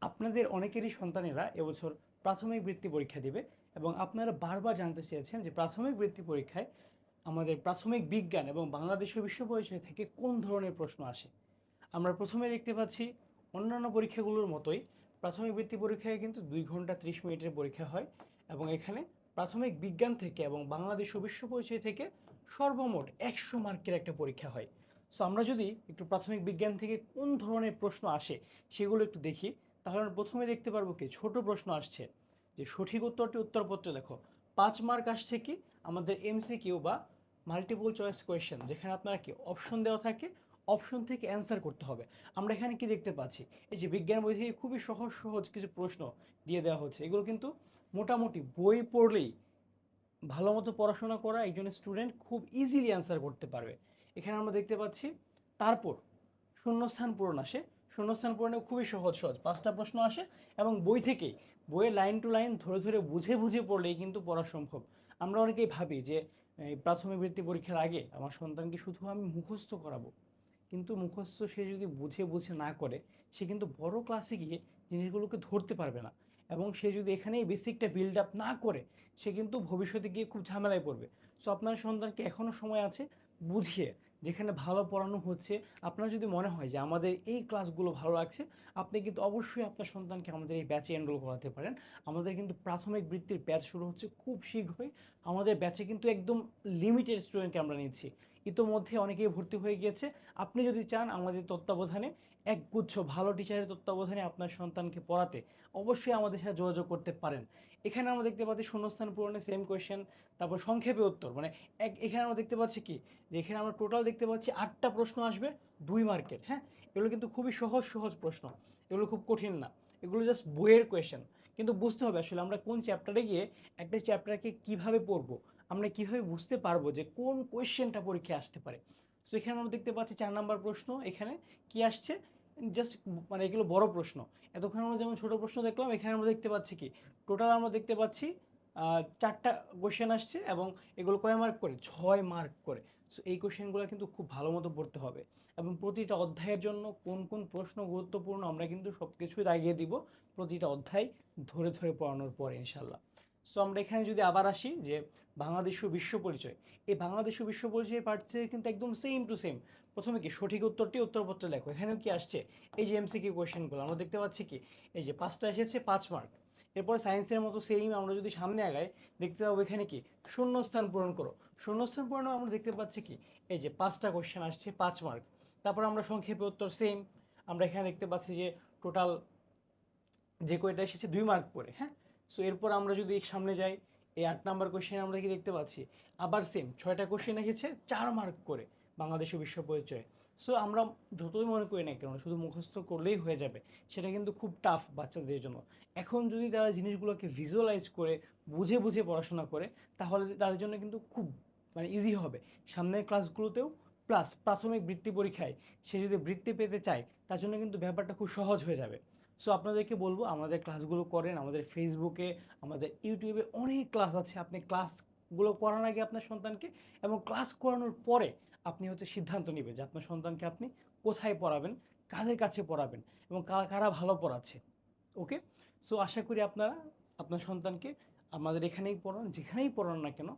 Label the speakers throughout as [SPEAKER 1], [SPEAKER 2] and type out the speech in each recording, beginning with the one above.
[SPEAKER 1] আপনাদের অনেকেরই সন্তানেরা এবছর প্রাথমিক বৃত্তি পরীক্ষা দিবে এবং আপনারা বারবার জানতে চেয়েছেন যে প্রাথমিক বৃত্তি পরীক্ষায় আমাদের প্রাথমিক বিজ্ঞান এবং বাংলাদেশের বিশ্ব পরিচয় থেকে কোন ধরনের প্রশ্ন আসে। আমরা প্রথমে দেখতে পাচ্ছি অন্যান্য পরীক্ষাগুলোর মতোই প্রাথমিক বৃত্তি পরীক্ষায় কিন্তু 2 ঘন্টা 30 মিনিটের পরীক্ষা হয় এবং এখানে প্রাথমিক বিজ্ঞান থেকে এবং বাংলাদেশ ও বিশ্ব পরিচয় থেকে সর্বমোট 100 মার্কের একটা পরীক্ষা হয়। সো আমরা যদি একটু প্রাথমিক বিজ্ঞান থেকে কোন ধরনের প্রশ্ন আসে সেগুলো একটু দেখি, তাহলে আমরা প্রথমে দেখতে পারবো কি ছোট প্রশ্ন আসছে যে সঠিক উত্তরটি উত্তরপত্রে লেখো। 5 মার্ক আসছে কি আমাদের এমসিকিউ বা মাল্টিপল চয়েস কোয়েশ্চেন, যেখানে আপনারা কি অপশন দেওয়া থাকে, অপশন থেকে অ্যান্সার করতে হবে। আমরা এখানে কি দেখতে পাচ্ছি, এই যে বিজ্ঞান বই থেকে খুবই সহজ সহজ কিছু প্রশ্ন দিয়ে দেওয়া হচ্ছে। এগুলো কিন্তু মোটামুটি বই পড়লেই ভালো মতো পড়াশোনা করা একজন স্টুডেন্ট খুব ইজিলি অ্যান্সার করতে পারবে। এখানে আমরা দেখতে পাচ্ছি তারপর শূন্যস্থান পূরণ আসে। শূন্যস্থান পূরণে খুবই সহজ সহজ 5টা প্রশ্ন আসে এবং বই থেকেই, বইয়ের লাইন টু লাইন ধরে ধরে বুঝে বুঝে পড়লেই কিন্তু পড়া সম্ভব। আমরা অনেকেই ভাবি যে এই প্রাথমিক বৃত্তি পরীক্ষার আগে আমার সন্তানকে শুধু আমি মুখস্থ করাবো, কিন্তু মুখস্থ সে যদি বুঝে বুঝে না করে, সে কিন্তু বড় ক্লাসে গিয়ে জিনিসগুলোকে ধরতে পারবে না। এবং সে যদি এখানেই বেসিকটা বিল্ড আপ না করে, সে কিন্তু ভবিষ্যতে গিয়ে খুব ঝামেলায় পড়বে। সো আপনার সন্তানকে এখনও সময় আছে, বুঝিয়ে যেখানে ভালো পড়ানো হচ্ছে, আপনার যদি মনে হয় যে আমাদের এই ক্লাসগুলো ভালো লাগছে, আপনি কিন্তু অবশ্যই আপনার সন্তানকে আমাদের এই ব্যাচে এনরোল করাতে পারেন। আমাদের কিন্তু প্রাথমিক বৃত্তির ব্যাচ শুরু হচ্ছে খুব শীঘ্রই। আমাদের ব্যাচে কিন্তু একদম লিমিটেড স্টুডেন্টকে আমরা নিচ্ছি, ইতোমধ্যে অনেকেই ভর্তি হয়ে গিয়েছে। আপনি যদি চান আমাদের তত্ত্বাবধানে একগুচ্ছ ভালো টিচারের তত্ত্বাবধানে আপনার সন্তানকে পড়াতে, অবশ্যই আমাদের সাথে যোগাযোগ করতে পারেন। এখানে আমরা দেখতে পাচ্ছি শূন্যস্থান পূরণে সেম কোয়েশ্চেন, তারপর সংক্ষেপে উত্তর, মানে এখানে আমরা দেখতে পাচ্ছি কি যে এখানে আমরা টোটাল দেখতে পাচ্ছি 8টা প্রশ্ন আসবে 2 মার্কের। হ্যাঁ, এগুলো কিন্তু খুবই সহজ সহজ প্রশ্ন, এগুলো খুব কঠিন না, এগুলো জাস্ট বইয়ের কোয়েশ্চেন। কিন্তু বুঝতে হবে আসলে আমরা কোন চ্যাপ্টারে গিয়ে একটা চ্যাপ্টারকে কিভাবে পড়বো, আমরা কিভাবে বুঝতে পারবো যে কোন কোয়েশ্চেনটা পরীক্ষায় আসতে পারে। সো এখানে আমরা দেখতে পাচ্ছি 4 নাম্বার প্রশ্ন এখানে কি আসছে, জাস্ট মানে এগুলো বড় প্রশ্ন। এতক্ষণ আমরা যেমন ছোট প্রশ্ন দেখলাম, এখানে আমরা দেখতে পাচ্ছি কি টোটাল আমরা দেখতে পাচ্ছি 4টা কোয়েশ্চেন আসছে এবং এগুলো কয় মার্ক করে, 6 মার্ক করে। সো এই কোয়েশ্চেনগুলো কিন্তু খুব ভালো মতো পড়তে হবে এবং প্রতিটা অধ্যায়ের জন্য কোন কোন প্রশ্ন গুরুত্বপূর্ণ আমরা কিন্তু সব কিছুই দাগিয়ে দিব প্রতিটা অধ্যায় ধরে ধরে পড়ানোর পরে ইনশাল্লাহ। সো আমরা এখানে যদি আবার আসি যে বাংলাদেশ ও বিশ্ব পরিচয়, এই বাংলাদেশ ও বিশ্ব পরিচয়ের পার্ট থেকে কিন্তু একদম সেম টু সেম। প্রথমে কি সঠিক উত্তরটি উত্তরপত্রে লেখো, এখানেও কি আসছে এই যে এমসিকিউ কোয়েশ্চেনগুলো আমরা দেখতে পাচ্ছি কি এই যে 5টা এসেছে 5 মার্ক। এরপরে সায়েন্সের মতো সেম আমরা যদি সামনে আগাই, দেখতে পাবো এখানে কি শূন্যস্থান পূরণ করো। শূন্যস্থান পূরণে আমরা দেখতে পাচ্ছি কি এই যে 5টা কোয়েশ্চেন আসছে 5 মার্ক। তারপর আমরা সংক্ষেপে উত্তর সেম, আমরা এখানে দেখতে পাচ্ছি যে টোটাল যে কয়টা এসেছে 2 মার্ক করে। হ্যাঁ, সো এরপর আমরা যদি সামনে যাই, এই 8 নাম্বার কোয়েশ্চেন আমরা কি দেখতে পাচ্ছি আবার সেম 6টা কোয়েশ্চেন এসেছে 4 মার্ক করে বাংলাদেশ ও বিশ্ব পরিচয়। সো আমরা যতই মনে করি না কেন শুধু মুখস্থ করলেই হয়ে যাবে, সেটা কিন্তু খুব টাফ বাচ্চাদের জন্য। এখন যদি তারা জিনিসগুলোকে ভিজুয়ালাইজ করে বুঝে বুঝে পড়াশোনা করে, তাহলে তাদের জন্য কিন্তু খুব মানে ইজি হবে সামনের ক্লাসগুলোতেও। প্লাস প্রাথমিক বৃত্তি পরীক্ষায় সে যদি বৃত্তি পেতে চায়, তার জন্য কিন্তু ব্যাপারটা খুব সহজ হয়ে যাবে। সো আপনাদেরকে বলবো আমাদের ক্লাসগুলো করেন, আমাদের ফেসবুকে, আমাদের ইউটিউবে অনেক ক্লাস আছে। আপনি ক্লাসগুলো করার আগে আপনার সন্তানকে এবং ক্লাস করানোর পরে আপনি হচ্ছে সিদ্ধান্ত নেবেন যে আপনার সন্তানকে আপনি কোথায় পড়াবেন, কাদের কাছে পড়াবেন এবং কারা কারা ভালো পড়াচ্ছে। ওকে, সো আশা করি আপনারা আপনার সন্তানকে আমাদের এখানেই পড়ান, যেখানেই পড়ান না কেন,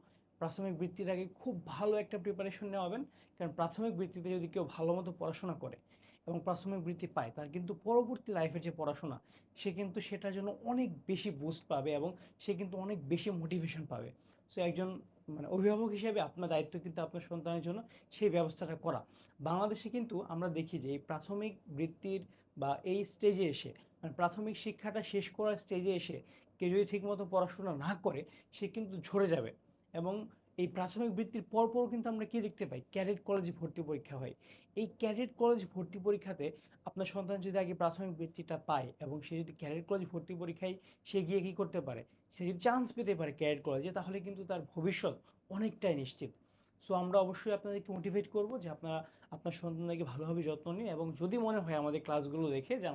[SPEAKER 1] প্রাথমিক বৃত্তির আগে খুব ভালো একটা প্রিপারেশন নেওয়াবেন। কারণ প্রাথমিক বৃত্তিতে যদি কেউ ভালো মতো পড়াশোনা করে এবং প্রাথমিক বৃত্তি পায়, তার কিন্তু পরবর্তী লাইফের যে পড়াশোনা, সে কিন্তু সেটার জন্য অনেক বেশি বুস্ট পাবে এবং সে কিন্তু অনেক বেশি মোটিভেশন পাবে। সো একজন মানে অভিভাবক হিসেবে আপনার দায়িত্ব কিন্তু আপনার সন্তানের জন্য সেই ব্যবস্থাটা করা। বাংলাদেশে কিন্তু আমরা দেখি যে এই প্রাথমিক বৃত্তির বা এই স্টেজে এসে, মানে প্রাথমিক শিক্ষাটা শেষ করার স্টেজে এসে কেউ যদি ঠিকমতো পড়াশোনা না করে, সে কিন্তু ঝরে যাবে। এবং এই প্রাথমিক বৃত্তির পরপর কিন্তু আমরা কি দেখতে পাই, ক্যাডেট কলেজে ভর্তি পরীক্ষা হয়। এই ক্যাডেট কলেজ ভর্তি পরীক্ষাতে আপনার সন্তান যদি আগে প্রাথমিক বৃত্তিটা পায় এবং সে যদি ক্যাডেট কলেজ ভর্তি পরীক্ষায় সে গিয়ে কী করতে পারে, সে যদি চান্স পেতে পারে ক্যাডেট কলেজে, তাহলে কিন্তু তার ভবিষ্যৎ অনেকটাই নিশ্চিত। সো আমরা অবশ্যই আপনাদেরকে মোটিভেট করব যে আপনারা আপনার সন্তানদেরকে ভালোভাবে যত্ন নিন এবং যদি মনে হয় আমাদের ক্লাসগুলো দেখে যে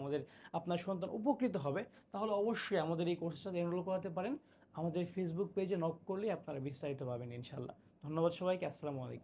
[SPEAKER 1] আপনার সন্তান উপকৃত হবে, তাহলে অবশ্যই আমাদের এই কোর্সটাতে এনরোল করাতে পারেন। আমাদের ফেসবুক পেজে নক করলেই আপনারা বিস্তারিত পাবেন ইনশাল্লাহ। ধন্যবাদ সবাইকে, আসসালামু আলাইকুম।